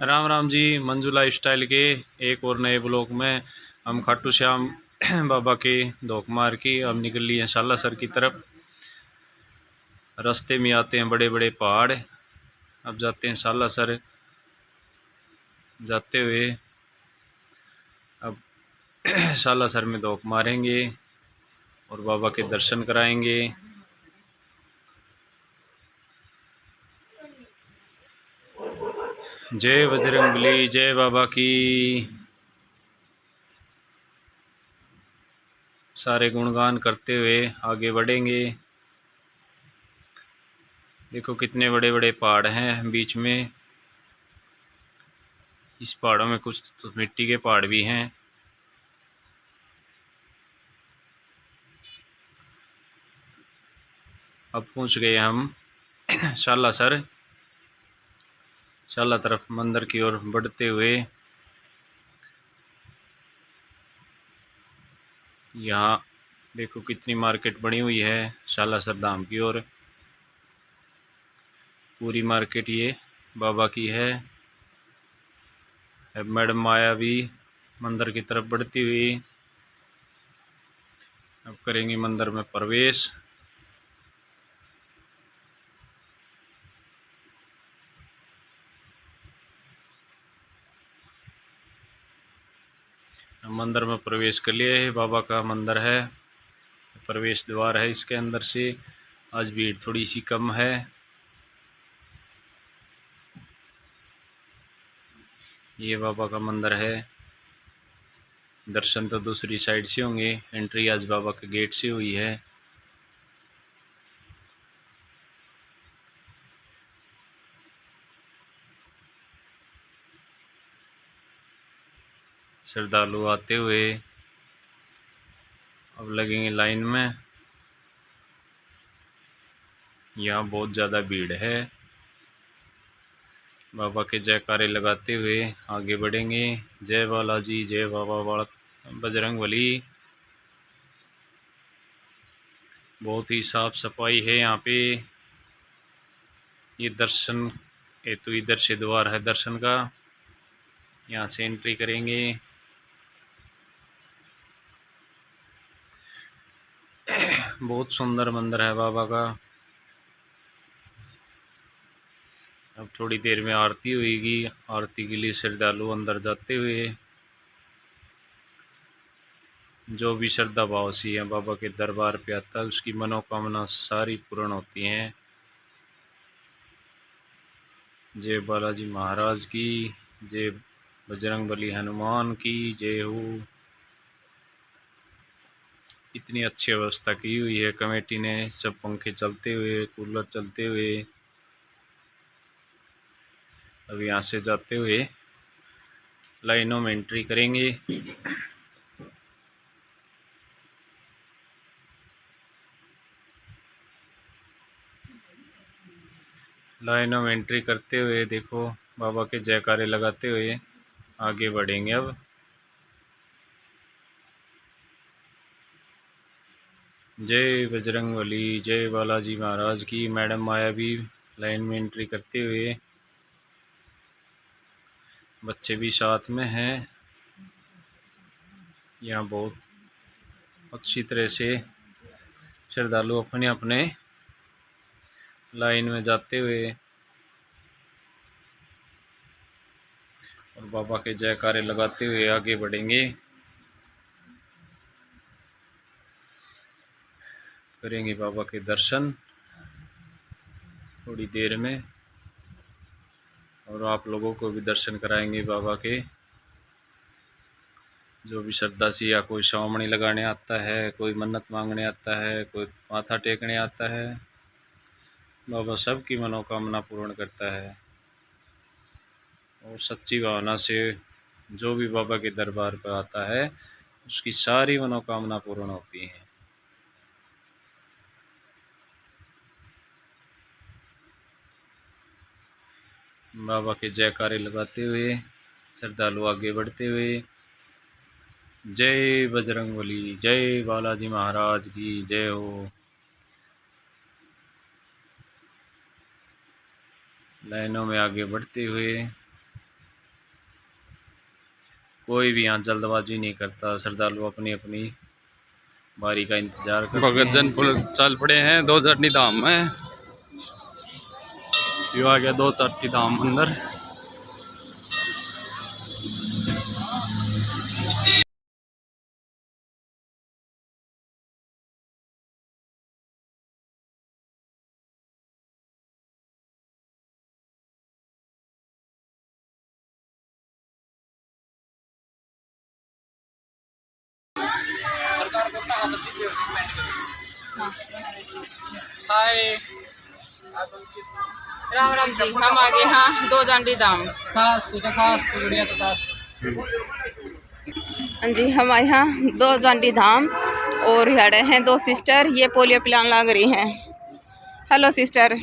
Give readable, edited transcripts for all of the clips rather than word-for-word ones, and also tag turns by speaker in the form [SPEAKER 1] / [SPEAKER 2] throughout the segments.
[SPEAKER 1] Ram Ram ji. Manju life style के एक और नए ब्लॉग में हम खाटू श्याम बाबा के धोकमार की अब निकल लिए हैं सालासर की तरफ। रास्ते में आते हैं बड़े बड़े पहाड़। अब जाते हैं सालासर। जाते हुए अब सालासर में धोक मारेंगे और बाबा के दर्शन कराएंगे। जय बजरंगबली, जय बाबा की। सारे गुणगान करते हुए आगे बढ़ेंगे। देखो कितने बड़े बड़े पहाड़ हैं बीच में। इस पहाड़ों में कुछ तो मिट्टी के पहाड़ भी हैं। अब पहुंच गए हम सालासर। साला तरफ मंदिर की ओर बढ़ते हुए यहाँ देखो कितनी मार्केट बनी हुई है सालासर धाम की ओर। पूरी मार्केट ये बाबा की है। अब मैडम माया भी मंदिर की तरफ बढ़ती हुई अब करेंगे मंदिर में प्रवेश। मंदिर में प्रवेश कर लिए। बाबा का मंदिर है, प्रवेश द्वार है इसके अंदर से। आज भीड़ थोड़ी सी कम है। ये बाबा का मंदिर है। दर्शन तो दूसरी साइड से होंगे। एंट्री आज बाबा के गेट से हुई है। श्रद्धालु आते हुए अब लगेंगे लाइन में। यहाँ बहुत ज़्यादा भीड़ है। बाबा के जयकारे लगाते हुए आगे बढ़ेंगे। जय बालाजी, जय बाबा बजरंगबली। बहुत ही साफ सफाई है यहाँ पे। ये दर्शन हेतु इधर से द्वार है दर्शन का। यहाँ से एंट्री करेंगे। बहुत सुंदर मंदिर है बाबा का। अब थोड़ी देर में आरती होगी। आरती के लिए श्रद्धालु अंदर जाते हुए जो भी श्रद्धा भाव से है बाबा के दरबार पे आता है उसकी मनोकामना सारी पूर्ण होती हैं। जय बालाजी महाराज की, जय बजरंगबली हनुमान की जय हो। इतनी अच्छी व्यवस्था की हुई है कमेटी ने। सब पंखे चलते हुए, कूलर चलते हुए। अब यहाँ से जाते हुए लाइनों में एंट्री करेंगे। लाइनों में एंट्री करते हुए देखो बाबा के जयकारे लगाते हुए आगे बढ़ेंगे। अब जय बजरंगबली, जय बालाजी महाराज की। मैडम माया भी लाइन में एंट्री करते हुए, बच्चे भी साथ में हैं। यहाँ बहुत अच्छी तरह से श्रद्धालु अपने अपने लाइन में जाते हुए और बाबा के जयकारे लगाते हुए आगे बढ़ेंगे। करेंगे बाबा के दर्शन थोड़ी देर में और आप लोगों को भी दर्शन कराएंगे बाबा के। जो भी श्रद्धा से या कोई श्रावणी लगाने आता है, कोई मन्नत मांगने आता है, कोई माथा टेकने आता है, बाबा सबकी मनोकामना पूर्ण करता है। और सच्ची भावना से जो भी बाबा के दरबार पर आता है उसकी सारी मनोकामना पूर्ण होती है। बाबा के जयकारे लगाते हुए श्रद्धालु आगे बढ़ते हुए जय बजरंगबली, जय बालाजी महाराज की जय हो। लाइनों में आगे बढ़ते हुए। कोई भी यहाँ जल्दबाजी नहीं करता, श्रद्धालु अपनी अपनी बारी का इंतजार करते हैं। भगत जन पुल चल पड़े हैं 2 चट्टी धाम में। ये आ गया 2 चट्टी धाम अंदर।
[SPEAKER 2] हाय राम राम जी, हम आ गए हाँ 2 जांडी धाम। हाँ जी, हम आए हैं 2 जांडी धाम और यहाँ हैं 2 सिस्टर, ये पोलियो पिलान लग रही हैं। Hello sister.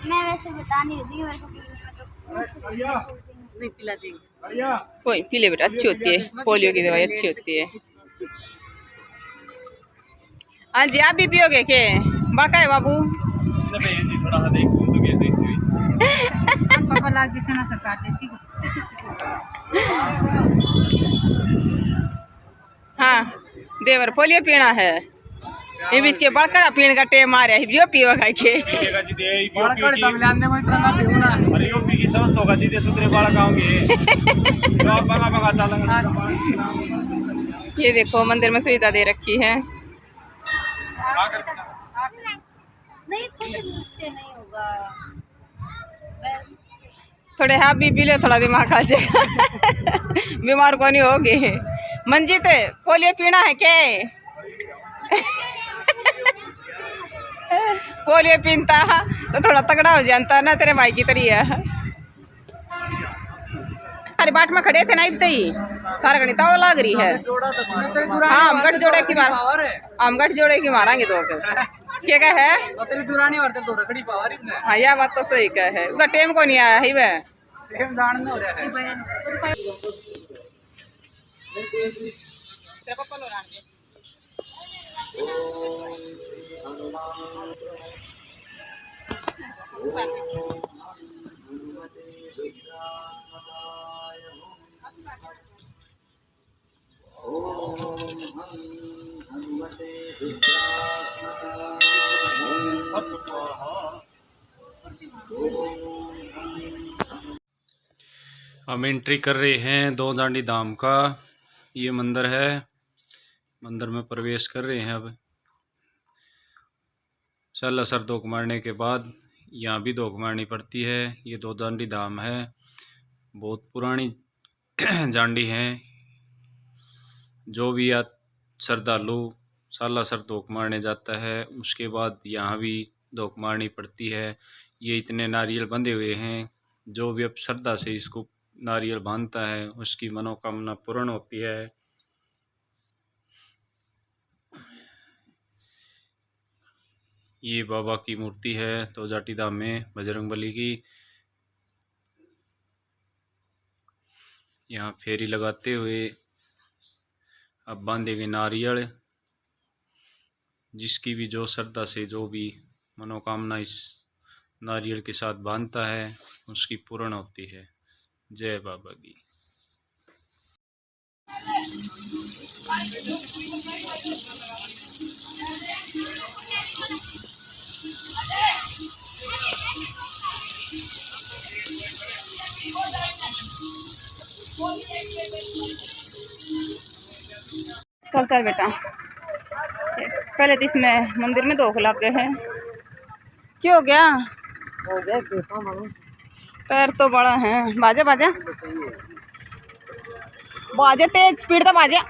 [SPEAKER 3] मैं वैसे बता नहीं रही, मेरे को
[SPEAKER 2] नहीं पिला देंगे, कोई पी बेटा, अच्छी होती है, पोलियो की दवाई अच्छी होती है। हाँ जी, आप भी पियोगे के? बड़का है बाबू
[SPEAKER 1] थोड़ा सा देख तो
[SPEAKER 3] पापा लाग दिशा ना सरकार देसी को।
[SPEAKER 2] हाँ देवर पोलियो पीना है, ये भी इसके बड़का पीने का टेम आ रहा है, यो पियो खाई के।
[SPEAKER 1] अरे यो पी की समझ होगा जी, दे सुतरे बाल गांगे।
[SPEAKER 2] ये देखो मंदिर में सुविधा दे रखी है।
[SPEAKER 3] नहीं मुझसे नहीं होगा,
[SPEAKER 2] थोड़े हाथ भी पी ले, थोड़ा दिमाग आ जाएगा। बीमार को नहीं होगे। मंजीत पोलियो पीना है क्या? पोलियो पीता तो थोड़ा तगड़ा हो जाता ना, तेरे भाई की तरह। अरे बाट में खड़े थे ना, इब ही थारा घनी तावड़ा लाग रही है। हाँ हम गठ जोड़े की मार, हम गठ जोड़े की मारेंगे दो क्या कह है? हाँ यह बात तो सही कह है, उसका टेम को नहीं आया है वह।
[SPEAKER 1] हम एंट्री कर रहे हैं 2 जांडी धाम का। ये मंदिर है, मंदिर में प्रवेश कर रहे हैं अब। चल असर धोख मारने के बाद यहाँ भी धोख मारनी पड़ती है। ये 2 जांडी धाम है, बहुत पुरानी जांडी हैं। जो भी श्रद्धालु साला सर धोख मारने जाता है, उसके बाद यहाँ भी धोख मारनी पड़ती है। ये इतने नारियल बंधे हुए हैं, जो भी अब श्रद्धा से इसको नारियल बांधता है उसकी मनोकामना पूर्ण होती है। ये बाबा की मूर्ति है 2 जाटी धाम में, बजरंगबली की। यहाँ फेरी लगाते हुए अब बांधेंगे नारियल। जिसकी भी जो श्रद्धा से जो भी मनोकामना इस नारियल के साथ बांधता है उसकी पूर्ण होती है। जय बाबा की।
[SPEAKER 2] चल चल बेटा, पहले तो इसमें मंदिर में धोख लग गए हैं। क्यों हो गया? पैर तो बड़ा है। बाजा बाजा बाजे, तेज स्पीड तो बाजा।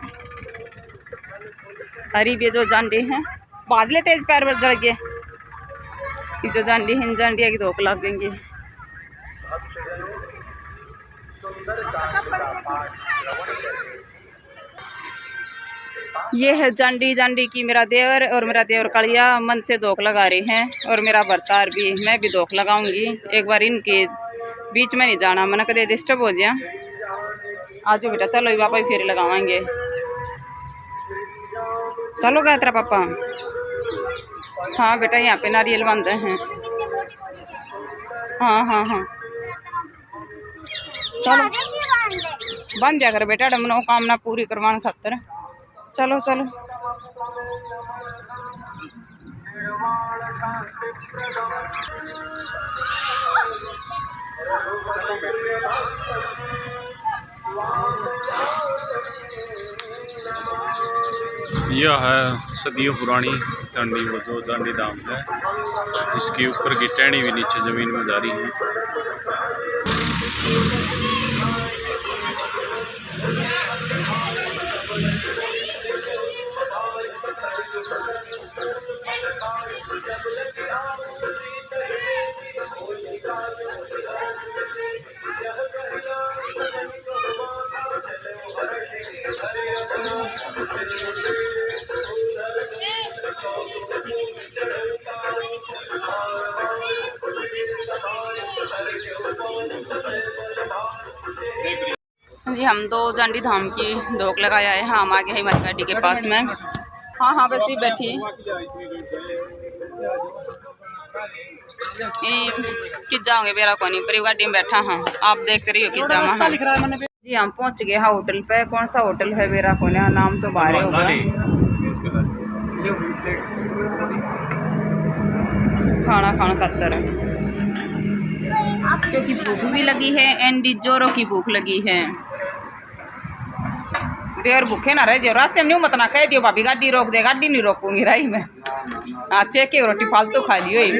[SPEAKER 2] हरी ये जो जांडी हैं बाजले तेज, पैर पर जड़ गए। ये जो जांडी है, जांडिया की धोख लग गएंगी। ये है जांडी, जांडी की मेरा देवर और मेरा देवर कड़िया मन से धोख लगा रहे हैं, और मेरा भरतार भी, मैं भी धोख लगाऊंगी। एक बार इनके बीच में नहीं जाना, मैंने कदे डिस्टर्ब हो जाए। आज बेटा चलो पापा भी फेरी लगावाएंगे। चलो गया तेरा पापा? हाँ बेटा, यहाँ पे नारियल बांधे हैं। हाँ हाँ हाँ चलो बन जा कर बेटा मनोकामना पूरी करवाने खातर। चलो चलो
[SPEAKER 1] यह है सदियों पुरानी दांडी, वो जो दांडी धाम है इसके ऊपर की टहनी भी नीचे ज़मीन में जा रही है।
[SPEAKER 2] जी हम तो जांडी धाम की धोख लगाया है। हाँ हम आ गए हैं हमारी गाड़ी के पास में। हाँ हाँ बस ही बैठी कि जाओगे मेरा को नहीं पर गाड़ी में बैठा। हाँ आप देखते रहिए कि जामा जी हम पहुंच गए हाँ होटल पे। कौन सा होटल है मेरा को नाम तो बाहर होगा। खाना खाना खातर क्योंकि भूख भी लगी है एंड जोरों की भूख लगी है। देर भूखे ना रह जो रास्ते में नहीं मत ना कह दियो भाभी गाड़ी रोक दे। गाड़ी नहीं रोकूंगी राही में। हाँ चेक के रोटी फालतू खा लियो ही।